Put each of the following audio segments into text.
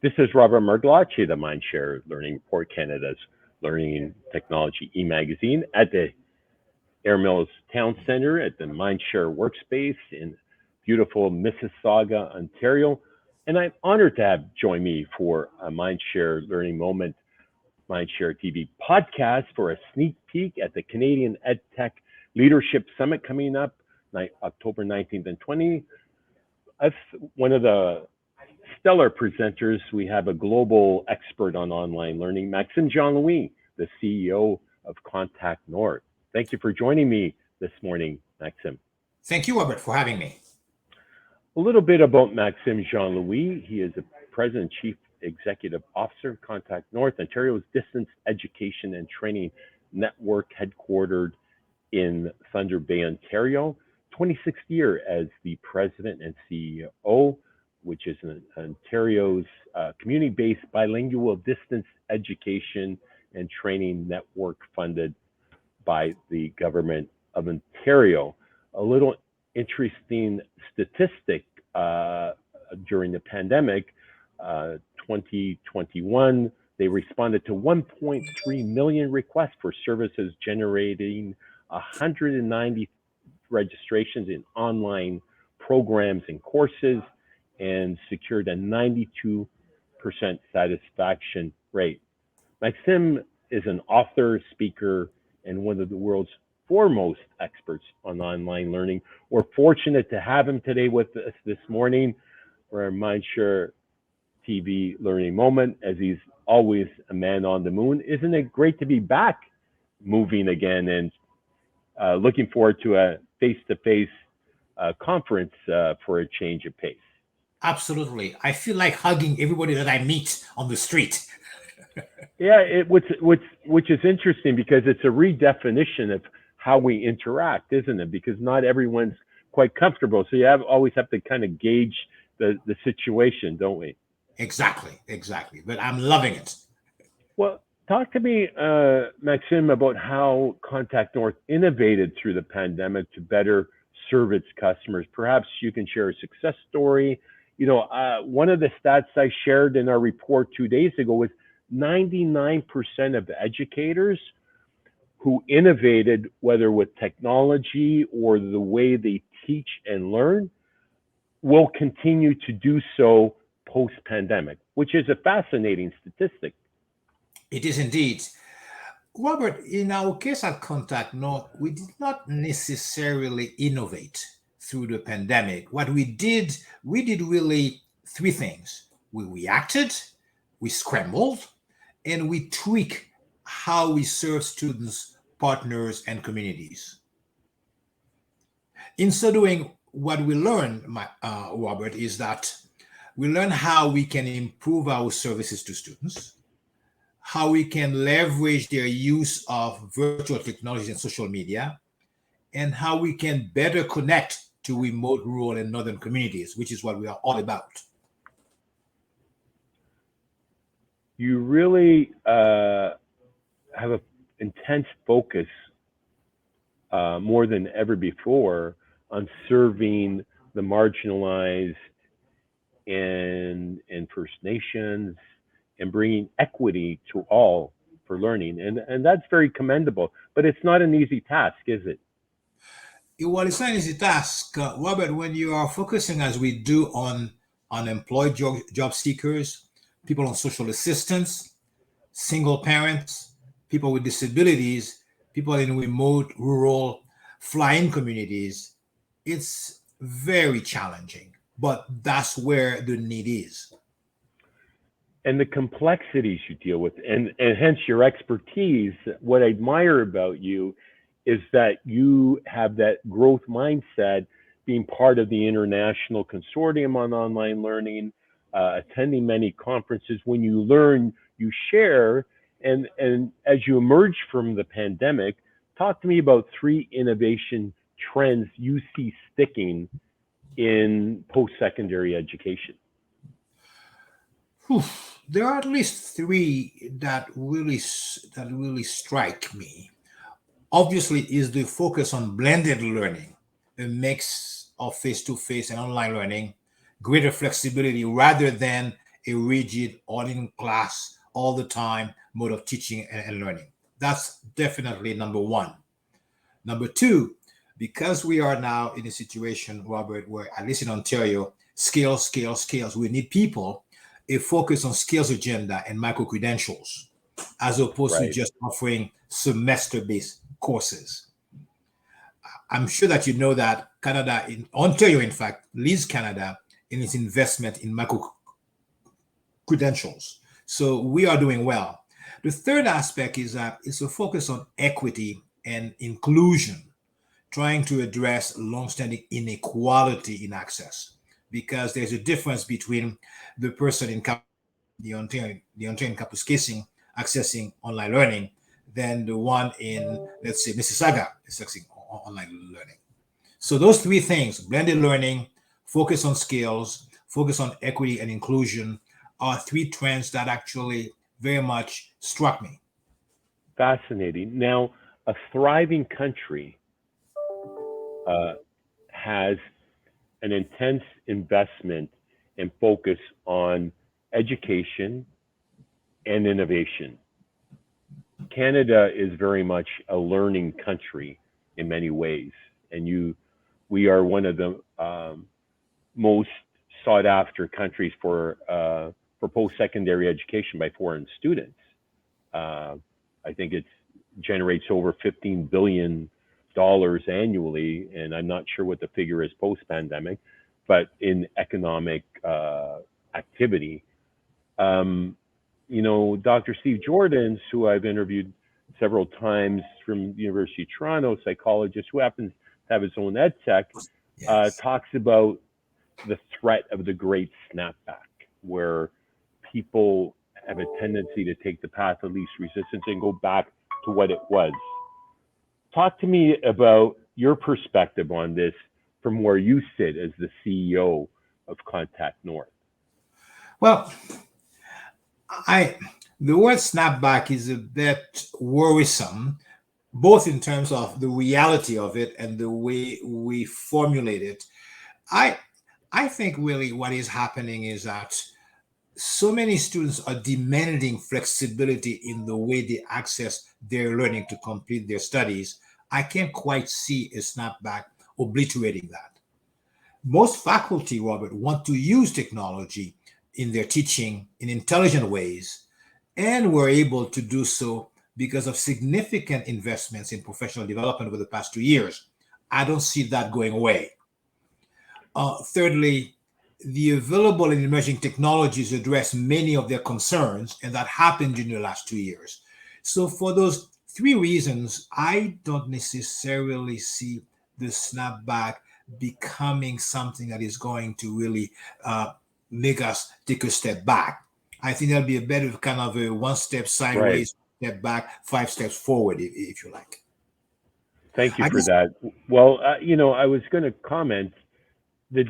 This is Robert Margolacci, the Mindshare Learning Report, Canada's Learning Technology e-magazine, at the Air Mills Town Centre at the Mindshare Workspace in beautiful Mississauga, Ontario. And I'm honored to have join me for a Mindshare Learning Moment, MindShareTV podcast for a sneak peek at the Canadian EdTech Leadership Summit coming up October 19th and 20th. As one of the stellar presenters, we have a global expert on online learning, Maxim, the CEO of Contact North. Thank you for joining me this morning, Maxim. Thank you, Robert, for having me. A little bit about Maxim Jean-Louis. He is the President and Chief Executive Officer of Contact North, Ontario's distance education and training network headquartered in Thunder Bay, Ontario. 26th year as the President and CEO, which is Ontario's community-based bilingual distance education and training network funded by the government of Ontario. A little interesting statistic during the pandemic, 2021, they responded to 1.3 million requests for services, generating 190 registrations in online programs and courses, and secured a 92% satisfaction rate. Maxim is an author, speaker, and one of the world's foremost experts on online learning. We're fortunate to have him today with us this morning for our Mindshare TV Learning Moment, as he's always a man on the moon. Isn't it great to be back moving again, and looking forward to a face-to-face conference for a change of pace? Absolutely. I feel like hugging everybody that I meet on the street. Yeah, which is interesting because it's a redefinition of how we interact, isn't it? Because not everyone's quite comfortable. So you always have to kind of gauge the situation, don't we? Exactly. But I'm loving it. Well, talk to me, Maxim, about how Contact North innovated through the pandemic to better serve its customers. Perhaps you can share a success story. You know, one of the stats I shared in our report 2 days ago was 99% of educators who innovated, whether with technology or the way they teach and learn, will continue to do so post-pandemic, which is a fascinating statistic. It is indeed. Robert, in our case at Contact North, we did not necessarily innovate through the pandemic. What we did really three things. We reacted, we scrambled, and we tweak how we serve students, partners, and communities. In so doing, what we learned, Robert, is that we learn how we can improve our services to students, how we can leverage their use of virtual technologies and social media, and how we can better connect to remote, rural, and northern communities, which is what we are all about. You really have an intense focus more than ever before on serving the marginalized and First Nations and bringing equity to all for learning. And that's very commendable, but it's not an easy task, is it? Well, it's not an easy task, Robert, when you are focusing, as we do, on unemployed job seekers, people on social assistance, single parents, people with disabilities, people in remote, rural, fly-in communities. It's very challenging, but that's where the need is. And the complexities you deal with, and hence your expertise. What I admire about you is that you have that growth mindset, being part of the International Consortium on Online Learning, attending many conferences. When you learn, you share. And as you emerge from the pandemic, talk to me about three innovation trends you see sticking in post-secondary education. There are at least three that really strike me. Obviously, is the focus on blended learning, a mix of face-to-face and online learning, greater flexibility rather than a rigid, all in class, all the time mode of teaching and learning. That's definitely number one. Number two, because we are now in a situation, Robert, where at least in Ontario, skills, skills, skills, we need people, a focus on skills agenda and micro credentials, as opposed to Right. just offering semester based courses. I'm sure that you know that Canada, in Ontario, in fact, leads Canada in its investment in micro credentials. So we are doing well. The third aspect is that it's a focus on equity and inclusion, trying to address longstanding inequality in access, because there's a difference between the person in the Ontarian Kapuskasing accessing online learning than the one in, let's say, Mississauga accessing online learning. So those three things, blended learning, focus on skills, focus on equity and inclusion, are three trends that actually very much struck me. Fascinating. Now, a thriving country uh, has an intense investment and focus on education and innovation. Canada is very much a learning country in many ways, and we are one of the most sought after countries for post-secondary education by foreign students. Uh, I think it generates over $15 billion annually, and I'm not sure what the figure is post-pandemic, but in economic activity. Um, Dr. Steve Jordans, who I've interviewed several times from the University of Toronto, psychologist who happens to have his own EdTech, Yes. talks about the threat of the great snapback, where people have a tendency to take the path of least resistance and go back to what it was. Talk to me about your perspective on this from where you sit as the CEO of Contact North. Well, I the word snapback is a bit worrisome, both in terms of the reality of it and the way we formulate it. I I think really what is happening is that so many students are demanding flexibility in the way they access their learning to complete their studies. I can't quite see a snapback obliterating that. Most faculty, Robert, want to use technology in their teaching in intelligent ways, and were able to do so because of significant investments in professional development over the past 2 years. I don't see that going away. Thirdly, the available and emerging technologies address many of their concerns, and that happened in the last 2 years. So, for those three reasons, I don't necessarily see the snapback becoming something that is going to really uh, make us take a step back. I think there'll be a better kind of a one step Right. sideways, step back, five steps forward, if you like. Thank you I for guess, that. Well, I was going to comment that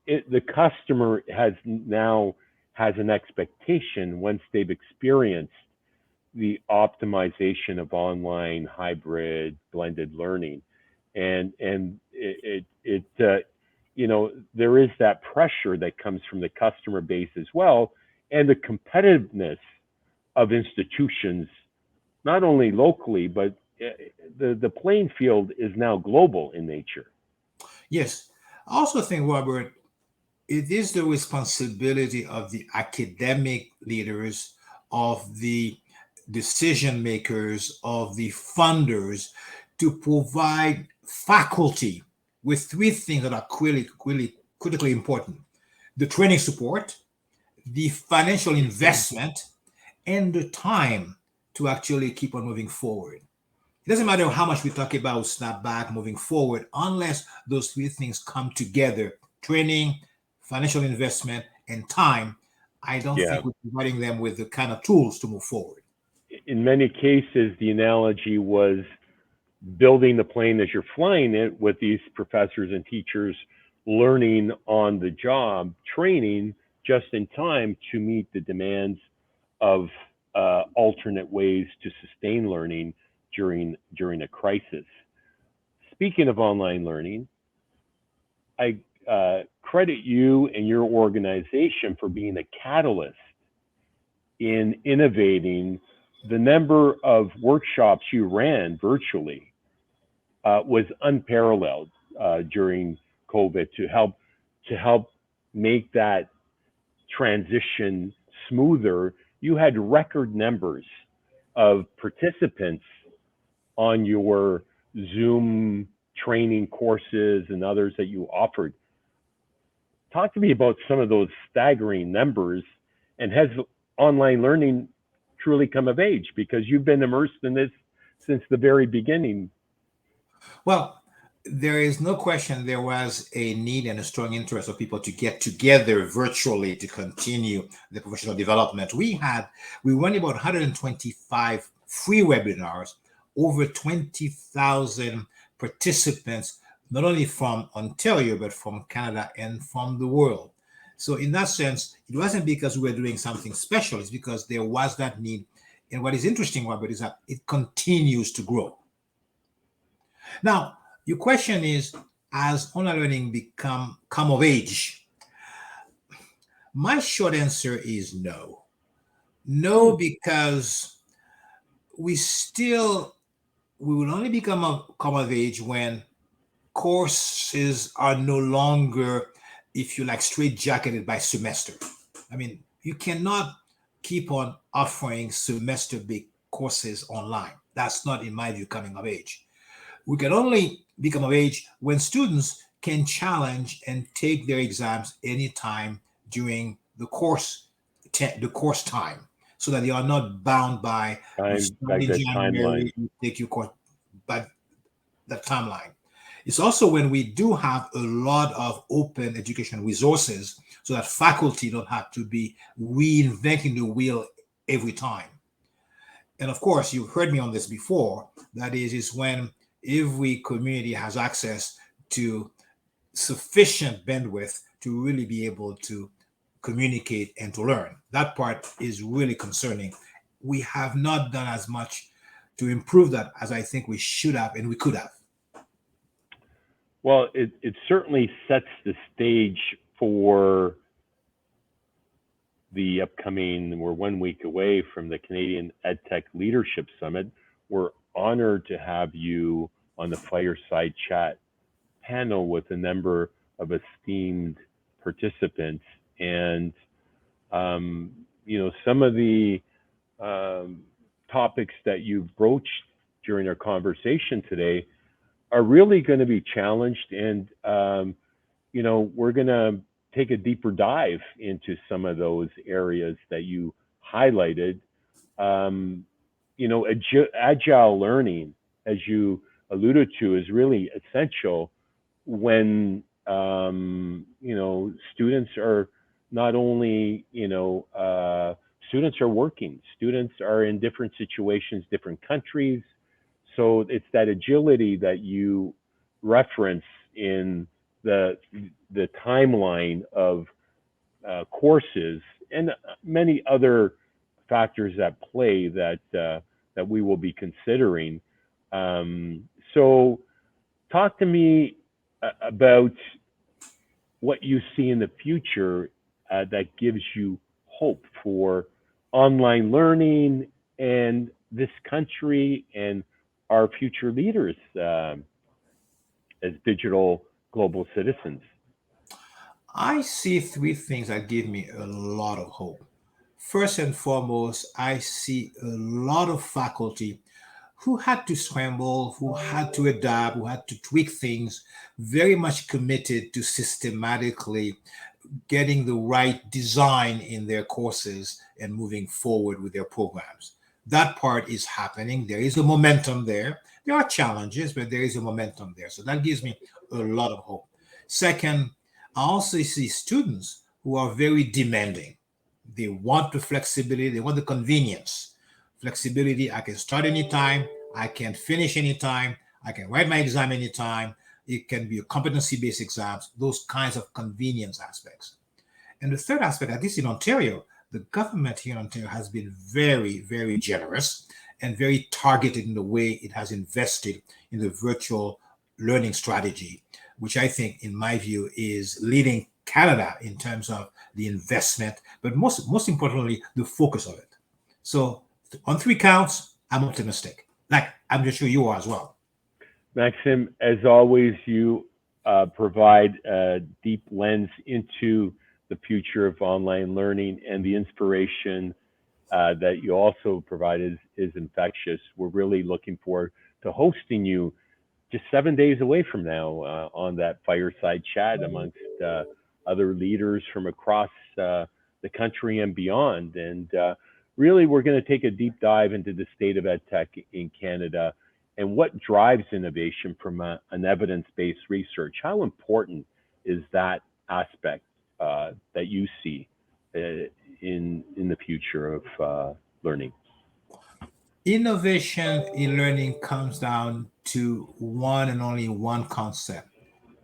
the customer has an expectation once they've experienced the optimization of online hybrid blended learning, and there is that pressure that comes from the customer base as well, and the competitiveness of institutions, not only locally, but the playing field is now global in nature. yes. I also think, Robert, it is the responsibility of the academic leaders, of the decision makers, of the funders to provide faculty with three things that are really critically important: the training support, the financial investment, and the time to actually keep on moving forward. It doesn't matter how much we talk about snapback moving forward, unless those three things come together: training, financial investment, and time. I don't Yeah. think we're providing them with the kind of tools to move forward. In many cases, the analogy was building the plane as you're flying it, with these professors and teachers learning on the job training just in time to meet the demands of alternate ways to sustain learning during a crisis. Speaking of online learning, I credit you and your organization for being a catalyst in innovating. The number of workshops you ran virtually was unparalleled during COVID to help make that transition smoother. You had record numbers of participants on your Zoom training courses and others that you offered. Talk to me about some of those staggering numbers, and has online learning truly come of age? Because you've been immersed in this since the very beginning. Well, there is no question there was a need and a strong interest of people to get together virtually to continue the professional development. We run about 125 free webinars, over 20,000 participants, not only from Ontario, but from Canada and from the world. So in that sense, it wasn't because we were doing something special, it's because there was that need. And what is interesting, Robert, is that it continues to grow. Now, your question is, has online learning come of age? My short answer is no. No, because we will only come of age when courses are no longer, if you like, straitjacketed by semester. I mean, you cannot keep on offering semester-based courses online. That's not, in my view, coming of age. We can only become of age when students can challenge and take their exams anytime during the course time, so that they are not bound by timeline. You take your course, but the timeline. It's also when we do have a lot of open education resources, so that faculty don't have to be reinventing the wheel every time. And of course, you've heard me on this before. That is when every community has access to sufficient bandwidth to really be able to communicate and to learn. That part is really concerning. We have not done as much to improve that as I think we should have and we could have. Well, it certainly sets the stage for the upcoming, we're 1 week away from the Canadian EdTech Leadership Summit. We're honored to have you on the Fireside Chat panel with a number of esteemed participants. And, some of the topics that you've broached during our conversation today are really going to be challenged. And, we're going to take a deeper dive into some of those areas that you highlighted. Agile learning, as you alluded to, is really essential when, students are not only, students are working, students are in different situations, different countries. So it's that agility that you reference in the timeline of courses and many other factors at play that we will be considering. So talk to me about what you see in the future that gives you hope for online learning and this country and our future leaders as digital global citizens. I see three things that give me a lot of hope. First and foremost, I see a lot of faculty who had to scramble, who had to adapt, who had to tweak things, very much committed to systematically getting the right design in their courses and moving forward with their programs. That part is happening. There is a momentum there. There are challenges, but there is a momentum there. So that gives me a lot of hope. Second, I also see students who are very demanding. They want the flexibility, they want the convenience. Flexibility, I can start anytime, I can finish anytime, I can write my exam anytime. It can be a competency-based exams, those kinds of convenience aspects. And the third aspect, at least in Ontario, the government here in Ontario has been very, very generous and very targeted in the way it has invested in the virtual learning strategy, which I think, in my view, is leading Canada in terms of the investment, but most importantly, the focus of it. So on 3 counts, I'm optimistic. Like I'm just sure you are as well. Maxim, as always, you provide a deep lens into the future of online learning, and the inspiration that you also provide is infectious. We're really looking forward to hosting you just 7 days away from now on that fireside chat amongst other leaders from across the country and beyond. And really, we're going to take a deep dive into the state of EdTech in Canada and what drives innovation from an evidence-based research. How important is that aspect that you see in the future of learning? Innovation in learning comes down to one and only one concept: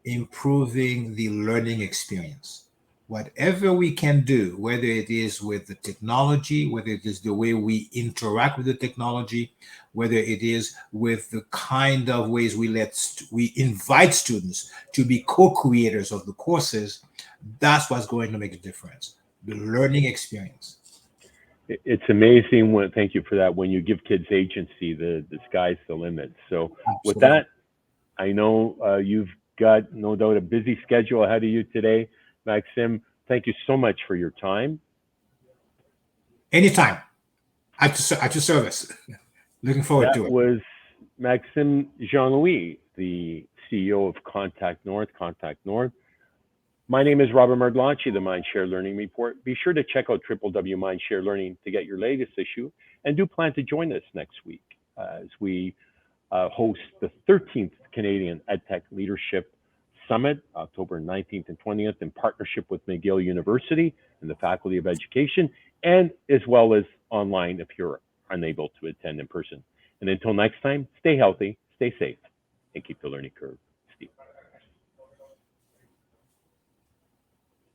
improving the learning experience. Whatever we can do, whether it is with the technology, whether it is the way we interact with the technology, whether it is with the kind of ways we invite students to be co-creators of the courses, that's what's going to make a difference. The learning experience. It's amazing thank you for that. When you give kids agency, the sky's the limit. So with that, I know you've got no doubt a busy schedule ahead of you today, Maxim. Thank you so much for your time. Anytime. At your service. Looking forward to it. That was Maxim Jean-Louis, the CEO of Contact North. My name is Robert Mardlacci, the Mindshare Learning Report. Be sure to check out www.mindshare Learning to get your latest issue, and do plan to join us next week as we host the 13th Canadian EdTech Leadership Summit, October 19th and 20th, in partnership with McGill University and the Faculty of Education, and as well as online if you're unable to attend in person. And until next time, stay healthy, stay safe, and keep the learning curve steep.